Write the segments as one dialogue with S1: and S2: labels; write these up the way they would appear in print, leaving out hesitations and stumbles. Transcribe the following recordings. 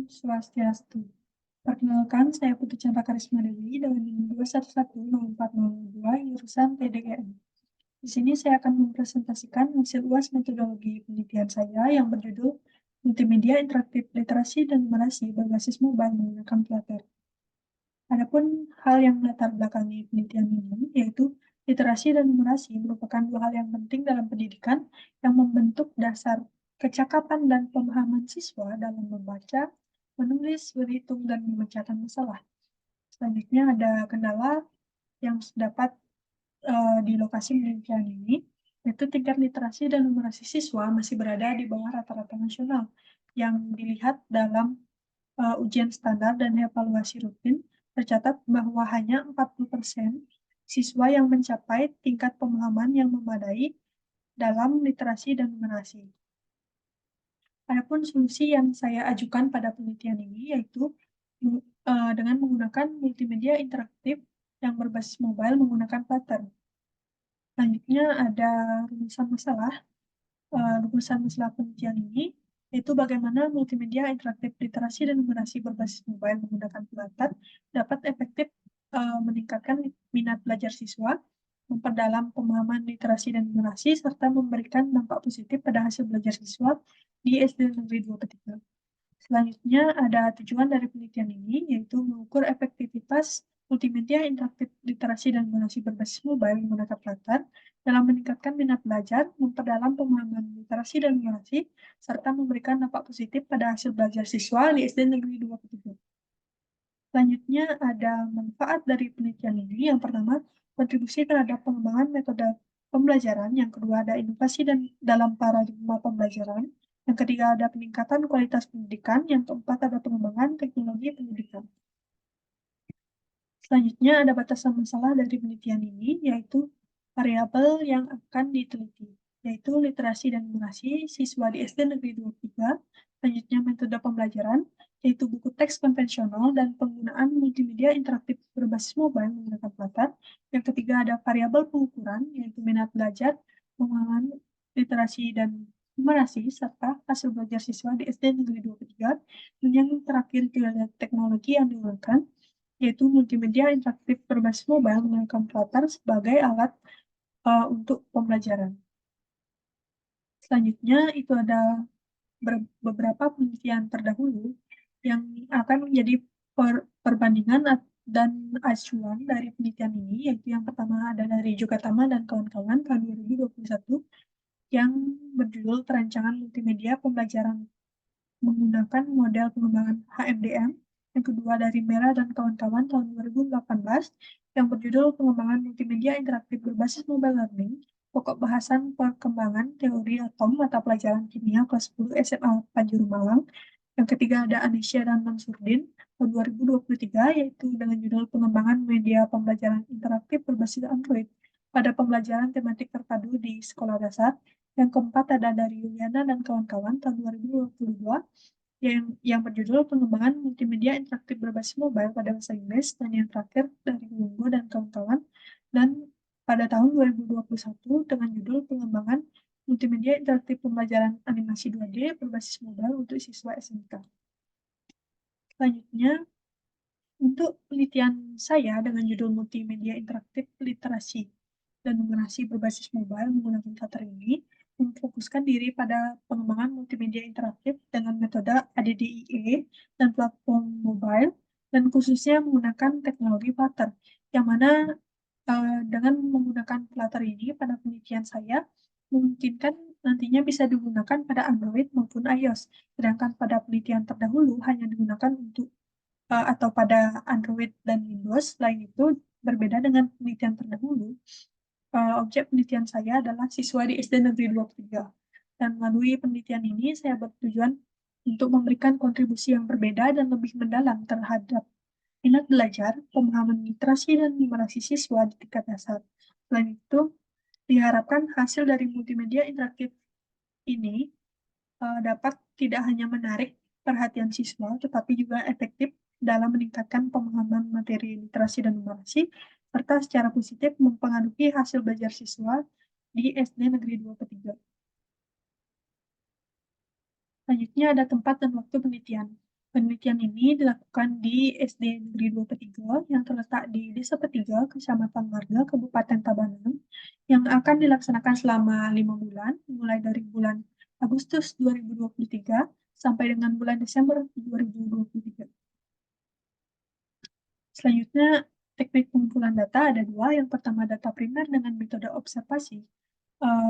S1: Swastiastu. Perkenalkan, saya Putri Chandra Karisma Dewi dengan NIM 2110402 jurusan TDGM. Di sini saya akan mempresentasikan hasil UAS metodologi penelitian saya yang berjudul Multimedia Interaktif Literasi dan Numerasi berbasis mobile menggunakan Flutter. Adapun hal yang melatar belakangi penelitian ini, yaitu literasi dan numerasi merupakan dua hal yang penting dalam pendidikan yang membentuk dasar kecakapan dan pemahaman siswa dalam membaca, menulis, berhitung, dan memecahkan masalah. Selanjutnya ada kendala yang dapat di lokasi penelitian ini, yaitu tingkat literasi dan numerasi siswa masih berada di bawah rata-rata nasional yang dilihat dalam ujian standar dan evaluasi rutin. Tercatat bahwa hanya 40% siswa yang mencapai tingkat pemahaman yang memadai dalam literasi dan numerasi. Adapun solusi yang saya ajukan pada penelitian ini yaitu dengan menggunakan multimedia interaktif yang berbasis mobile menggunakan Flutter. Selanjutnya ada rumusan masalah. Rumusan masalah penelitian ini yaitu bagaimana multimedia interaktif literasi dan numerasi berbasis mobile menggunakan Flutter dapat efektif meningkatkan minat belajar siswa, memperdalam pemahaman literasi dan numerasi, serta memberikan dampak positif pada hasil belajar siswa di SD Negeri 2 Petiga. Selanjutnya ada tujuan dari penelitian ini, yaitu mengukur efektivitas multimedia interaktif literasi dan numerasi berbasis mobile menggunakan Flutter dalam meningkatkan minat belajar, memperdalam pemahaman literasi dan numerasi, serta memberikan dampak positif pada hasil belajar siswa di SD Negeri 2 Petiga. Selanjutnya ada manfaat dari penelitian ini. Yang pertama, kontribusi terhadap pengembangan metode pembelajaran. Yang kedua, ada inovasi dalam paradigma pembelajaran. Yang ketiga, ada peningkatan kualitas pendidikan. Yang keempat, ada pengembangan teknologi pendidikan. Selanjutnya, ada batasan masalah dari penelitian ini, yaitu variabel yang akan diteliti, yaitu literasi dan numerasi siswa di SD Negeri 23. Selanjutnya, metode pembelajaran, yaitu buku teks konvensional dan penggunaan multimedia interaktif berbasis mobile menggunakan Flutter. Yang ketiga, ada variabel pengukuran, yaitu minat belajar, pemahaman literasi dan numerasi, serta hasil belajar siswa di SD Negeri 23. Dan yang terakhir, teknologi yang digunakan, yaitu multimedia interaktif berbasis mobile menggunakan Flutter sebagai alat untuk pembelajaran. Selanjutnya, itu ada beberapa penelitian terdahulu yang akan menjadi perbandingan dan acuan dari penelitian ini, yaitu yang pertama ada dari Jokatama dan kawan-kawan tahun 2021 yang berjudul Perancangan Multimedia Pembelajaran menggunakan model pengembangan HMDM. Yang kedua dari Mera dan kawan-kawan tahun 2018 yang berjudul Pengembangan Multimedia Interaktif Berbasis Mobile Learning, pokok bahasan perkembangan teori atom mata pelajaran kimia kelas 10 SMA Panjuru Malang. Yang ketiga ada Anisya dan Mansurdin tahun 2023, yaitu dengan judul Pengembangan Media Pembelajaran Interaktif Berbasis Android pada pembelajaran tematik terpadu di sekolah dasar. Yang keempat ada dari Yuliana dan kawan-kawan tahun 2022 yang berjudul Pengembangan Multimedia Interaktif Berbasis Mobile pada bahasa Inggris, dan yang terakhir dari Wunggo dan kawan-kawan dan pada tahun 2021 dengan judul Pengembangan Multimedia Interaktif Pembelajaran Animasi 2D berbasis mobile untuk siswa SMK. Selanjutnya, untuk penelitian saya dengan judul Multimedia Interaktif Literasi dan Numerasi berbasis mobile menggunakan Flutter ini, memfokuskan diri pada pengembangan multimedia interaktif dengan metode ADDIE dan platform mobile, dan khususnya menggunakan teknologi Flutter, yang mana dengan menggunakan Flutter ini pada penelitian saya, memungkinkan nantinya bisa digunakan pada Android maupun iOS, sedangkan pada penelitian terdahulu hanya digunakan untuk atau pada Android dan Windows. Selain itu, berbeda dengan penelitian terdahulu, objek penelitian saya adalah siswa di SD Negeri 23. Dan melalui penelitian ini, saya bertujuan untuk memberikan kontribusi yang berbeda dan lebih mendalam terhadap minat belajar, pemahaman literasi, dan numerasi siswa di tingkat dasar. Selain itu, diharapkan hasil dari multimedia interaktif ini dapat tidak hanya menarik perhatian siswa, tetapi juga efektif dalam meningkatkan pemahaman materi literasi dan numerasi, serta secara positif mempengaruhi hasil belajar siswa di SD Negeri 2 Petiga. Selanjutnya ada tempat dan waktu penelitian. Penelitian ini dilakukan di SD Negeri 2 Petiga yang terletak di Desa Petiga, Kecamatan Marga, Kabupaten Tabanan, yang akan dilaksanakan selama 5 bulan, mulai dari bulan Agustus 2023 sampai dengan bulan Desember 2023. Selanjutnya, teknik pengumpulan data ada dua. Yang pertama, data primer dengan metode observasi,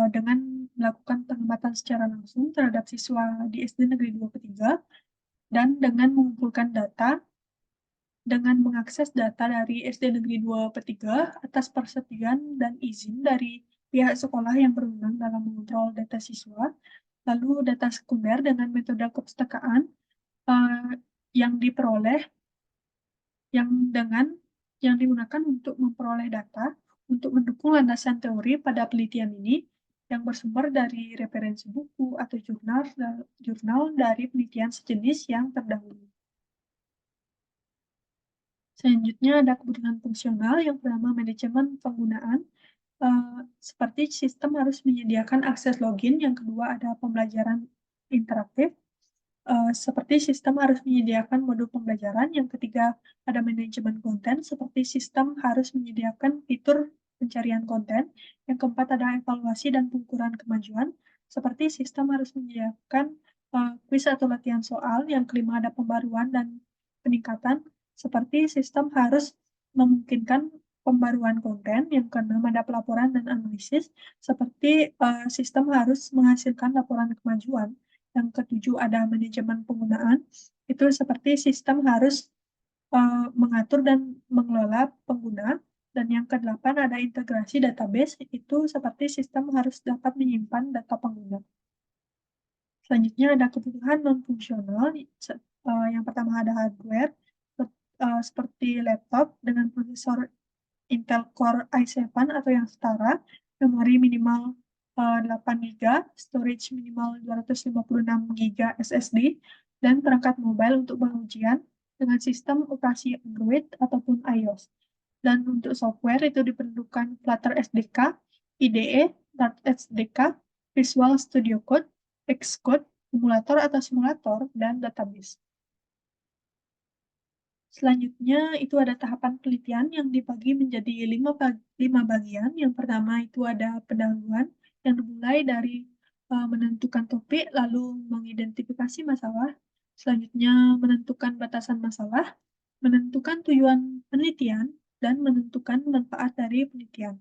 S1: dengan melakukan pengamatan secara langsung terhadap siswa di SD Negeri 2 Petiga, dan dengan mengumpulkan data dengan mengakses data dari SD Negeri 2 Petiga atas persetujuan dan izin dari pihak sekolah yang berwenang dalam mengontrol data siswa. Lalu data sekunder dengan metode kepustakaan eh, yang diperoleh yang digunakan untuk memperoleh data untuk mendukung landasan teori pada penelitian ini yang bersumber dari referensi buku atau jurnal dari penelitian sejenis yang terdahulu. Selanjutnya ada kebutuhan fungsional. Yang pertama, manajemen penggunaan. Seperti sistem harus menyediakan akses login. Yang kedua, ada pembelajaran interaktif. Seperti sistem harus menyediakan modul pembelajaran. Yang ketiga, ada manajemen konten. Seperti sistem harus menyediakan fitur pencarian konten. Yang keempat, ada evaluasi dan pengukuran kemajuan. Seperti sistem harus menyediakan kuis atau latihan soal. Yang kelima, ada pembaruan dan peningkatan. Seperti sistem harus memungkinkan pembaruan konten. Yang keenam, ada pelaporan dan analisis. Seperti sistem harus menghasilkan laporan kemajuan. Yang ketujuh, ada manajemen penggunaan. Itu seperti sistem harus mengatur dan mengelola pengguna. Dan yang kedelapan, ada integrasi database. Itu seperti sistem harus dapat menyimpan data pengguna. Selanjutnya ada kebutuhan non-fungsional. Yang pertama ada hardware, seperti laptop dengan prosesor Intel Core i7 atau yang setara, memori minimal 8 GB, storage minimal 256 GB SSD, dan perangkat mobile untuk pengujian dengan sistem operasi Android ataupun iOS. Dan untuk software itu diperlukan Flutter SDK, IDE, Dart SDK, Visual Studio Code, Xcode, emulator atau simulator, dan database. Selanjutnya itu ada tahapan penelitian yang dibagi menjadi 5 bagian. Yang pertama itu ada pendahuluan yang dimulai dari menentukan topik, lalu mengidentifikasi masalah. Selanjutnya menentukan batasan masalah, menentukan tujuan penelitian, dan menentukan manfaat dari penelitian.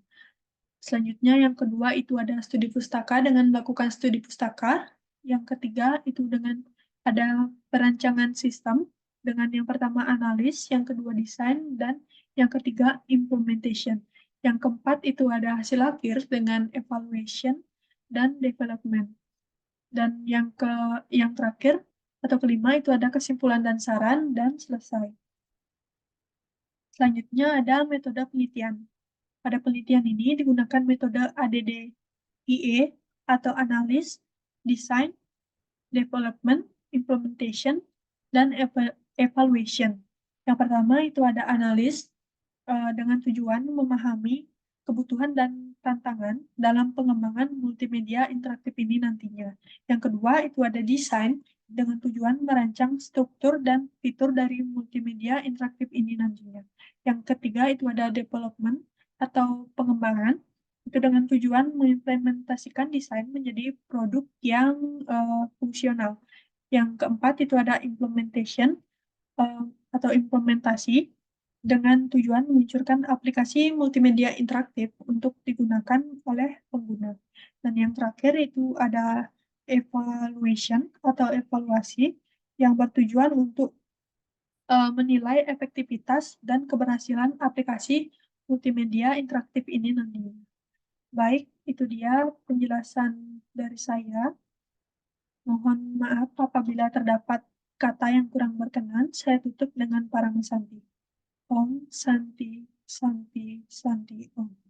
S1: Selanjutnya yang kedua itu ada studi pustaka dengan melakukan studi pustaka. Yang ketiga itu dengan ada perancangan sistem dengan yang pertama analis, yang kedua desain, dan yang ketiga implementation. Yang keempat itu ada hasil akhir dengan evaluation dan development. Dan yang terakhir atau kelima itu ada kesimpulan dan saran dan selesai. Selanjutnya ada metode penelitian. Pada penelitian ini digunakan metode ADDIE atau analis, design, development, implementation, dan evaluation. Yang pertama itu ada analis dengan tujuan memahami kebutuhan dan tantangan dalam pengembangan multimedia interaktif ini nantinya. Yang kedua itu ada desain dengan tujuan merancang struktur dan fitur dari multimedia interaktif ini nantinya. Yang ketiga itu ada development atau pengembangan itu dengan tujuan mengimplementasikan desain menjadi produk yang fungsional. Yang keempat itu ada implementation eh, atau implementasi dengan tujuan meluncurkan aplikasi multimedia interaktif untuk digunakan oleh pengguna. Dan yang terakhir itu ada evaluation atau evaluasi yang bertujuan untuk menilai efektivitas dan keberhasilan aplikasi multimedia interaktif ini nantinya. Baik, itu dia penjelasan dari saya. Mohon maaf apabila terdapat kata yang kurang berkenan. Saya tutup dengan Paramasanti. Om Santi Santi Santi Om.